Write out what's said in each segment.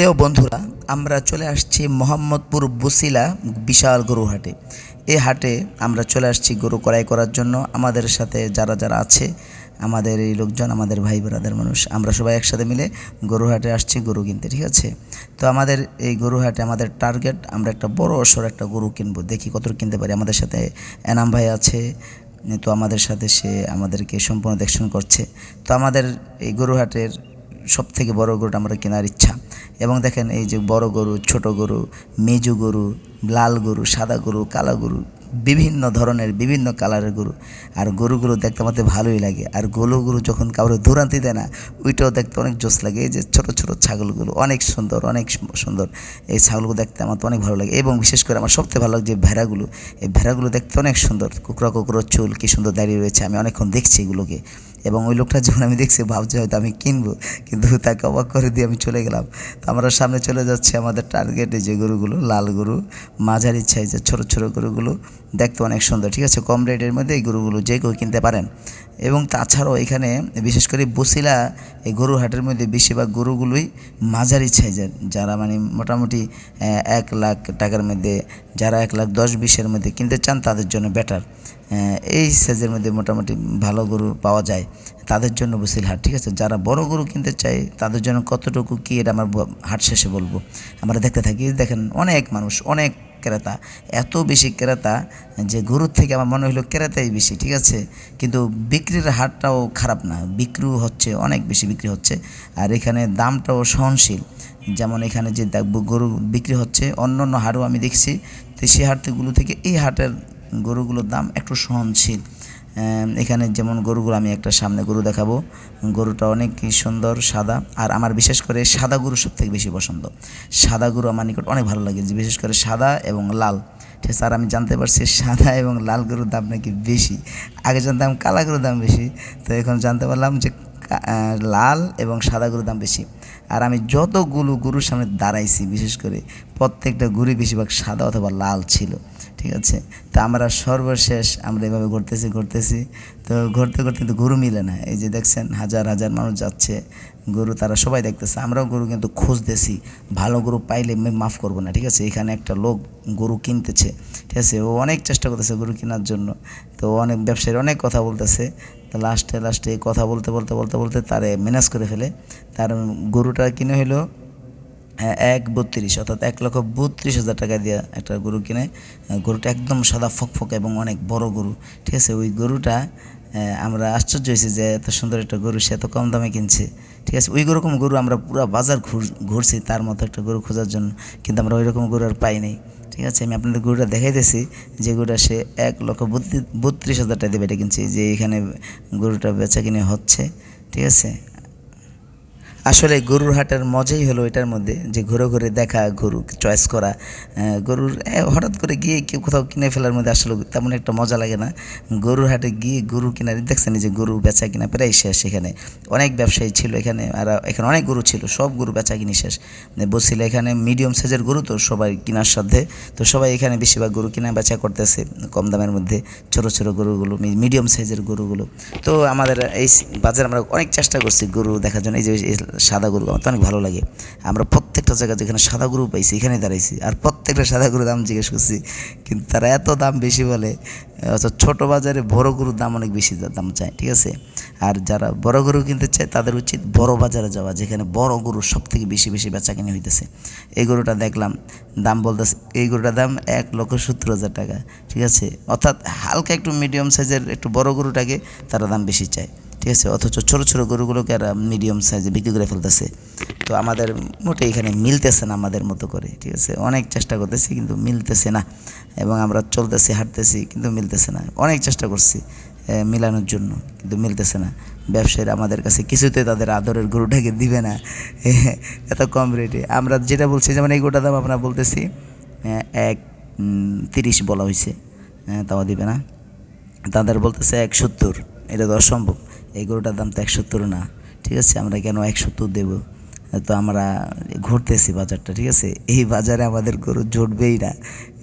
প্রিয় বন্ধুরা, আমরা চলে আসছি মোহাম্মদপুর বছিলা বিশাল গরু হাটে। এই হাটে আমরা চলে আসছি গরু ক্রয় করার জন্য। আমাদের সাথে যারা যারা আছে, আমাদের এই লোকজন, আমাদের ভাই ব্রাদার মানুষ, আমরা সবাই একসাথে মিলে গরু হাটে আসছি গরু কিনতে। ঠিক আছে, তো আমাদের এই গরু হাটে আমাদের টার্গেট, আমরা একটা বড় সড় একটা গরু কিনবো, দেখি কত কিনতে পারি। আমাদের সাথে এনাম ভাই আছে, তো আমাদের সাথে সে আমাদেরকে সম্পূর্ণ দেখশন করছে। তো আমাদের এই গরু হাটের সবথেকে বড় গরুটা আমরা কেনার ইচ্ছা। এবং দেখেন, এই যে বড় গরু, ছোট গরু, মেজু গরু, লাল গরু, সাদা গরু, কালো গরু, বিভিন্ন ধরনের বিভিন্ন কালারের গরু। আর গরুগুলো দেখতে আমাদের ভালোই লাগে। আর গরুগুলো যখন কাউরে দৌড়ান্তি দেয় না, ওইটাও দেখতে অনেক জোস লাগে। এই যে ছোট ছোট ছাগলগুলো অনেক সুন্দর, অনেক সুন্দর। এই ছাগলগুলো দেখতে আমার তো অনেক ভালো লাগে। এবং বিশেষ করে আমার সবথেকে ভালো লাগে যে ভেড়াগুলো। এই ভেড়াগুলো দেখতে অনেক সুন্দর, কুকড়া কুকড়ো চুল, কি সুন্দর দাঁড়িয়ে রয়েছে। আমি অনেকক্ষণ দেখছি এগুলোকে। এবং ওই লোকটা যখন আমি দেখছি, ভাবছি হয়তো আমি কিনবো, কিন্তু তাকে অবাক করে দিয়ে আমি চলে গেলাম। তো আমরা সামনে চলে যাচ্ছি আমাদের টার্গেটে, যে গরুগুলো লাল গরু, মাঝারি সাইজের ছোটো ছোটো গরুগুলো দেখতে অনেক সুন্দর। ঠিক আছে, কম রেটের মধ্যে এই গরুগুলো যে কেউ কিনতে পারেন। এবং তাছাড়াও এখানে বিশেষ করে বছিলা এই গরুর হাটের মধ্যে বেশিরভাগ গরুগুলোই মাঝারি সাইজের, যারা মানে মোটামুটি 1 লাখ টাকার মধ্যে, যারা 1,10,20,000-এর মধ্যে কিনতে চান তাদের জন্য বেটার। এই সাইজের মধ্যে মোটামুটি ভালো গরু পাওয়া যায়, তাদের জন্য বছিলা হাট। ঠিক আছে, যারা বড় গরু কিনতে চায় তাদের জন্য কতটুকু কী, এটা আমার হাট শেষে বলবো। আমরা দেখতে থাকি। দেখেন, অনেক মানুষ, অনেক ক্রেতা, এত বেশি ক্রেতা যে গরুর থেকে আমার মনে হলো ক্রেতাই বেশি। ঠিক আছে, কিন্তু বিক্রির হারটাও খারাপ না, বিক্রিও হচ্ছে, অনেক বেশি বিক্রি হচ্ছে। আর এখানে দামটাও সহনশীল। যেমন এখানে যে গরু বিক্রি হচ্ছে, অন্য অন্য হাটও আমি দেখছি, তো সেই হাটগুলো থেকে এই হাটের গরুগুলোর দাম একটু সহনশীল। এখানে যেমন গরুগুলো, আমি একটা সামনে গরু দেখাবো। গরুটা অনেক সুন্দর, সাদা। আর আমার বিশেষ করে সাদা গরু সবথেকে বেশি পছন্দ। সাদা গরু আমার নিকট অনেক ভালো লাগে, যে বিশেষ করে সাদা এবং লাল। ঠিক আছে, আর আমি জানতে পারছি সাদা এবং লাল গরুর দাম নাকি বেশি। আগে জানতাম কালা গরুর দাম বেশি, তো এখন জানতে পারলাম যে লাল এবং সাদা গরুর দাম বেশি। আর আমি যতগুলো গরুর সামনে দাঁড়াইছি, বিশেষ করে প্রত্যেকটা গরু বেশিরভাগ সাদা অথবা লাল ছিল। ঠিক আছে, তো আমরা সর্বশেষ আমরা এভাবে ঘুরতেছি, তো ঘুরতে ঘুরতে কিন্তু গরু মিলে না। এই যে দেখছেন, হাজার হাজার মানুষ যাচ্ছে গরু, তারা সবাই দেখতেছে। আমরাও গরু কিন্তু খুঁজতেছি, ভালো গরু পাইলে মাফ করবো না। ঠিক আছে, এখানে একটা লোক গরু কিনতেছে। ঠিক আছে, ও অনেক চেষ্টা করতেছে গরু কেনার জন্য, তো অনেক ব্যবসায়ী অনেক কথা বলতেছে। তো লাস্টে কথা বলতে তারে ম্যানেজ করে ফেলে। তার গরুটা কিনে হলো 1,32,000, অর্থাৎ 1,32,000 টাকা দিয়ে একটা গরু কিনে। গরুটা একদম সাদা ফকফক এবং অনেক বড় গরু। ঠিক আছে, ওই গরুটা আমরা আশ্চর্য হয়েছি যে এত সুন্দর একটা গরু সে এত কম দামে কিনছে। ঠিক আছে, ওই রকম গরু আমরা পুরো বাজার ঘুরছি তার মতো একটা গরু খোঁজার জন্য, কিন্তু আমরা ওই রকম গরু আর পাই নাই। ঠিক আছে, আমি আপনাদের গরুটা দেখাইতেছি, যে গরুটা সে 1,32,000 টাকা দিয়ে এটা কিনছে, যে এখানে গরুটা বেচা কিনে হচ্ছে। ঠিক আছে, আসলে গরুর হাটের মজাই হলো এটার মধ্যে, যে ঘুরে ঘুরে দেখা, গরু চয়েস করা। গরুর হঠাৎ করে গিয়ে কেউ কোথাও কিনে ফেলার মধ্যে আসলে তেমন একটা মজা লাগে না। গরুর হাটে গিয়ে গরু কিনার দেখছেন, যে গরু বেচা কিনা প্রায় শেষ। এখানে অনেক ব্যবসায়ী ছিল এখানে, আর এখানে অনেক গরু ছিল, সব গরু বেচা কিনি শেষ। বলছিল এখানে মিডিয়াম সাইজের গরু, তো সবাই কেনার সাথে, তো সবাই এখানে বেশিরভাগ গরু কিনা বেচা করতেছে কম দামের মধ্যে, ছোটো ছোটো গরুগুলো, মিডিয়াম সাইজের গরুগুলো। তো আমাদের এই বাজারে আমরা অনেক চেষ্টা করছি গরু দেখার জন্য। এই যে সাদা গরু আমার তো অনেক ভালো লাগে। আমরা প্রত্যেকটা জায়গায় যেখানে সাদা গরু পাইছি এখানে দাঁড়াইছি, আর প্রত্যেকটা সাদা গরুর দাম জিজ্ঞেস করছি, কিন্তু তারা এত দাম বেশি বলে। অর্থাৎ ছোটো বাজারে বড় গরুর দাম অনেক বেশি দাম চায়। ঠিক আছে, আর যারা বড় গরু কিনতে চায় তাদের উচিত বড় বাজারে যাওয়া, যেখানে বড় গরু সব থেকে বেশি বেচা কিনে হইতেছে। এই গরুটা দেখলাম, দাম বলতেছে, এই গরুটার দাম 1,70,000 টাকা। ঠিক আছে, অর্থাৎ হালকা একটু মিডিয়াম সাইজের একটু বড় গরুটাকে তারা দাম বেশি চায়। ঠিক আছে, অথচ ছোটো ছোটো গরুগুলোকে এরা মিডিয়াম সাইজে বিক্রি করে ফেলতেছে। তো আমাদের মোটে এখানে মিলতেছে না আমাদের মতো করে। ঠিক আছে, অনেক চেষ্টা করতেছি কিন্তু মিলতেছে না, এবং আমরা চলতেছি হাঁটতেছি কিন্তু মিলতেছে না। অনেক চেষ্টা করছি মিলানোর জন্য, কিন্তু মিলতেছে না। ব্যবসায়ীরা আমাদের কাছে কিছুতে তাদের আদরের গরুটাকে দিবে না এত কম রেটে। আমরা যেটা বলছি, যেমন এই গরুটার দাম আমরা বলতেছি 1,30 বলা হয়েছে, তাও দিবে না। তাদের বলতেছে 1,70, এটা তো অসম্ভব। এই গরুটার দাম তো 1,70 না। ঠিক আছে, আমরা কেন 1,70 দেবো? তো আমরা ঘুরতেছি বাজারটা, ঠিক আছে। এই বাজারে আমাদের গরু জুটবেই না,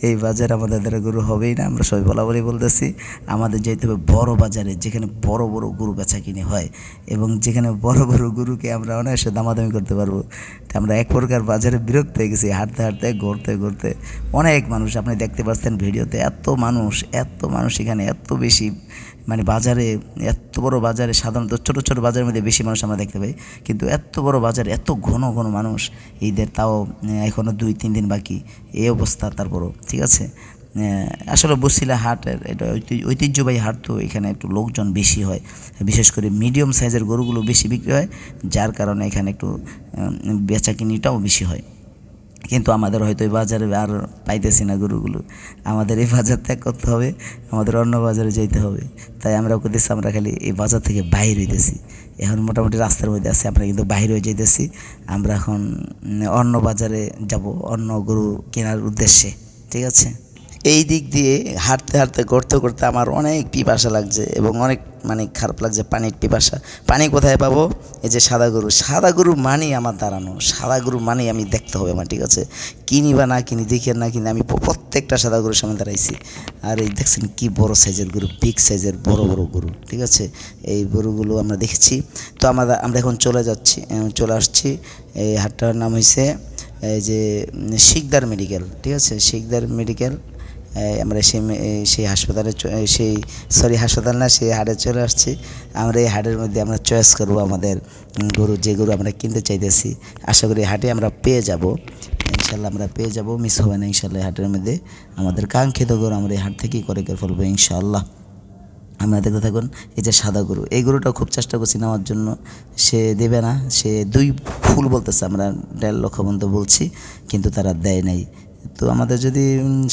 এই বাজারে আমাদের দ্বারা গরু হবেই না। আমরা সবাই বলা বলতেছি আমাদের যেতে হবে বড় বাজারে, যেখানে বড় বড় গরু বেচা কিনে হয় এবং যেখানে বড় বড় গরুকে আমরা অনায়াসে দামাদামি করতে পারবো। আমরা এক প্রকার বাজারে বিরক্ত হয়ে গেছি, হাঁটতে হাঁটতে ঘুরতে ঘুরতে। অনেক মানুষ, আপনি দেখতে পাচ্ছেন ভিডিওতে, এত মানুষ এখানে, এত বেশি, মানে বাজারে, এত বড় বাজারে সাধারণত ছোটো ছোটো বাজারের মধ্যে বেশি মানুষ আমরা দেখতে পাই, কিন্তু এত বড় বাজারে এত ঘন ঘন মানুষ। ঈদের তাও এখনও 2-3 দিন বাকি, এই অবস্থা। তারপরও ঠিক আছে, আসলে বছিলা হাটের এটা ঐতিহ্যবাহী হাট, তো এখানে একটু লোকজন বেশি হয়, বিশেষ করে মিডিয়াম সাইজের গরুগুলো বেশি বিক্রি হয়, যার কারণে এখানে একটু বেচাকিনিটাও বেশি হয়। কিন্তু আমাদের হয়তো এই বাজারে আর পাইতেছি না গরুগুলো, আমাদের এই বাজার ত্যাগ করতে হবে, আমাদের অন্য বাজারে যেতে হবে। তাই আমরা করতেছি, আমরা খালি এই বাজার থেকে বাইর হইতেছি। এখন মোটামুটি রাস্তার মধ্যে আছি আমরা, কিন্তু বাইরে হয়ে যেতেছি। আমরা এখন অন্য বাজারে যাব, অন্য গরু কেনার উদ্দেশ্যে, ঠিক আছে। এই দিক দিয়ে হাঁটতে হাঁটতে করতে করতে আমার অনেক পিপাসা লাগছে এবং অনেক মানে খারাপ লাগছে, পানির পিপাসা। পানি কোথায় পাবো? এই যে সাদা গরু মানেই আমার দাঁড়ানো, সাদা গরু মানেই আমি দেখতে হবে আমার, ঠিক আছে। কিনি বা না কিনি, দেখি না কিনি, আমি প্রত্যেকটা সাদা গরুর সামনে দাঁড়াইছি। আর এই দেখছেন কি বড় সাইজের গরু, বিগ সাইজের বড় বড় গরু, ঠিক আছে। এই গরুগুলো আমরা দেখেছি। তো আমরা এখন চলে আসছি। এই হাটটার নাম হয়েছে এই যে শিকদার মেডিকেল, ঠিক আছে, শিকদার মেডিকেল। আমরা সেই হাসপাতালে হাসপাতাল না, সেই হাটে চলে আসছি। আমরা এই হাটের মধ্যে আমরা চয়েস করবো আমাদের গরু, যে গরু আমরা কিনতে চাইতেছি। আশা করি হাটে আমরা পেয়ে যাব, ইনশাল্লাহ আমরা পেয়ে যাব, মিস হবে না ইনশাল্লাহ। হাটের মধ্যে আমাদের কাঙ্ক্ষিত গরু আমরা এই হাট থেকেই করে ফেলবো ইনশাআল্লাহ। আমরা দেখতে থাকুন। এই যে সাদা গরু, এই গরুটাও খুব চেষ্টা করছি নেওয়ার জন্য, সে দেবে না, সে 2 ফুল বলতেছে, আমরা 1.5 লক্ষ পর্যন্ত বলছি, কিন্তু তারা দেয় নাই। তো আমাদের যদি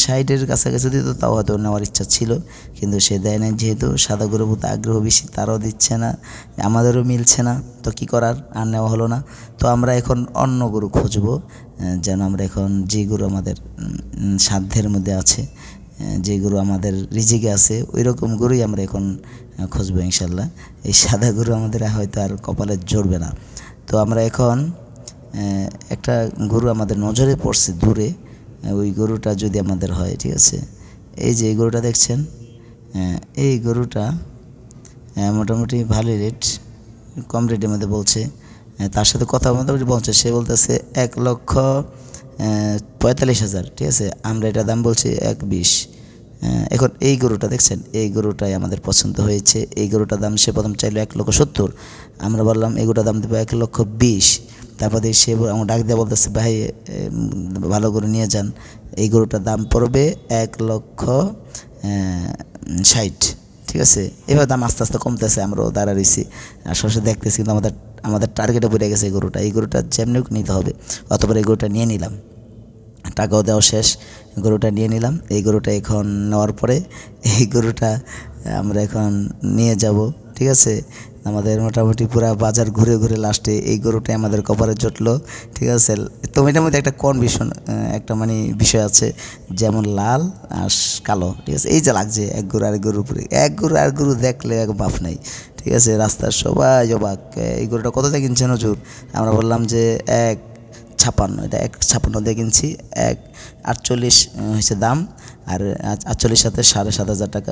60-এর কাছাকাছি দিত তাও হয়তো নেওয়ার ইচ্ছা ছিল, কিন্তু সে দেয় নাই। যেহেতু সাদা গরুর প্রতি আগ্রহ বেশি, তারাও দিচ্ছে না, আমাদেরও মিলছে না, তো কী করার, আর নেওয়া হলো না। তো আমরা এখন অন্য গরু খুঁজবো, যেন আমরা এখন যে গরু আমাদের সাধ্যের মধ্যে আছে, যে গরু আমাদের রিজিকে আছে, ওই রকম গরুই আমরা এখন খুঁজবো ইনশাল্লাহ। এই সাদা গরু আমাদের হয়তো আর কপালে জড়বে না। তো আমরা এখন একটা গরু আমাদের নজরে পড়ছে দূরে, ওই গরুটা যদি আমাদের হয়, ঠিক আছে। এই যে এই গরুটা দেখছেন, এই গরুটা মোটামুটি ভালোই রেট, কম রেটের মধ্যে বলছে। তার সাথে কথা মোটামুটি বলছে, সে বলতেছে 1,45,000, ঠিক আছে। আমরা এটা দাম বলছি 1,20,000। এখন এই গরুটা দেখছেন, এই গরুটাই আমাদের পছন্দ হয়েছে। এই গরুটার দাম সে প্রথম চাইলো 1,70,000, আমরা বললাম এই গরুটার দাম দেবো 1,20,000। তারপরে সে আমার ডাক দিয়ে বলতেছে, ভাই ভালো গরু নিয়ে যান, এই গরুটার দাম পড়বে 1,60,000, ঠিক আছে। এবার দাম আস্তে আস্তে কমতেছে, আমরাও দাঁড়া রয়েছি আর সরাসরি দেখতেছি, কিন্তু আমাদের টার্গেটে পড়ে গেছে এই গরুটা যেমনি নিতে হবে। অতপর এই গরুটা নিয়ে নিলাম, টাকাও দেওয়া শেষ, গরুটা নিয়ে নিলাম। এই গরুটা এখন নেওয়ার পরে এই গরুটা আমরা এখন নিয়ে যাব, ঠিক আছে। আমাদের মোটামুটি পুরো বাজার ঘুরে ঘুরে লাস্টে এই গরুটাই আমাদের কপালে জুটলো, ঠিক আছে। তো এটার মধ্যে একটা কনভিশন, একটা মানে বিষয় আছে, যেমন লাল আর কালো, ঠিক আছে। এই যে লাগছে এক গরু আর গরুর উপরে, এক গরু আর গরু দেখলে এক বাপ নাই, ঠিক আছে। রাস্তার সবাই অবাক, এই গরুটা কত দিয়ে কিনছেন হুজুর? আমরা বললাম যে 1,56, এটা 1,56 দিয়ে কিনছি, 1,48 হয়েছে দাম, আর 48 সাথে 7,500 টাকা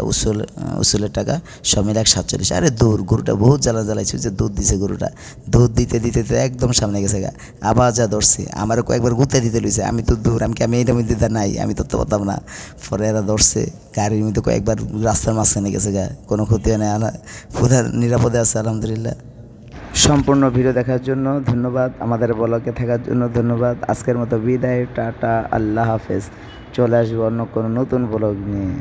উসুলের টাকা, সব মিলে 1,47। আরে গরুটা বহুত জ্বালাইছে, যে দুধ দিছে গরুটা, দুধ দিতে দিতে তো একদম সামনে গেছে গা, আবার যা ধরছে, আমারও কয়েকবার গুতে দিতে লইছে, আমি তো আমি এইটার মধ্যে নাই, আমি তো পারতাম না। পরে এরা ধরছে, গাড়ির মধ্যে কয়েকবার রাস্তার মাঝখানে গেছে গা, কোনো ক্ষতি হয় না, পুরা নিরাপদে আছে আলহামদুলিল্লাহ। সম্পূর্ণ ভিডিও দেখার জন্য ধন্যবাদ, আমাদের ব্লগে থাকার জন্য ধন্যবাদ। আজকের মতো বিদায়, টাটা, আল্লাহ হাফেজ। চলে আসবো অন্য কোনো নতুন ব্লগ নিয়ে।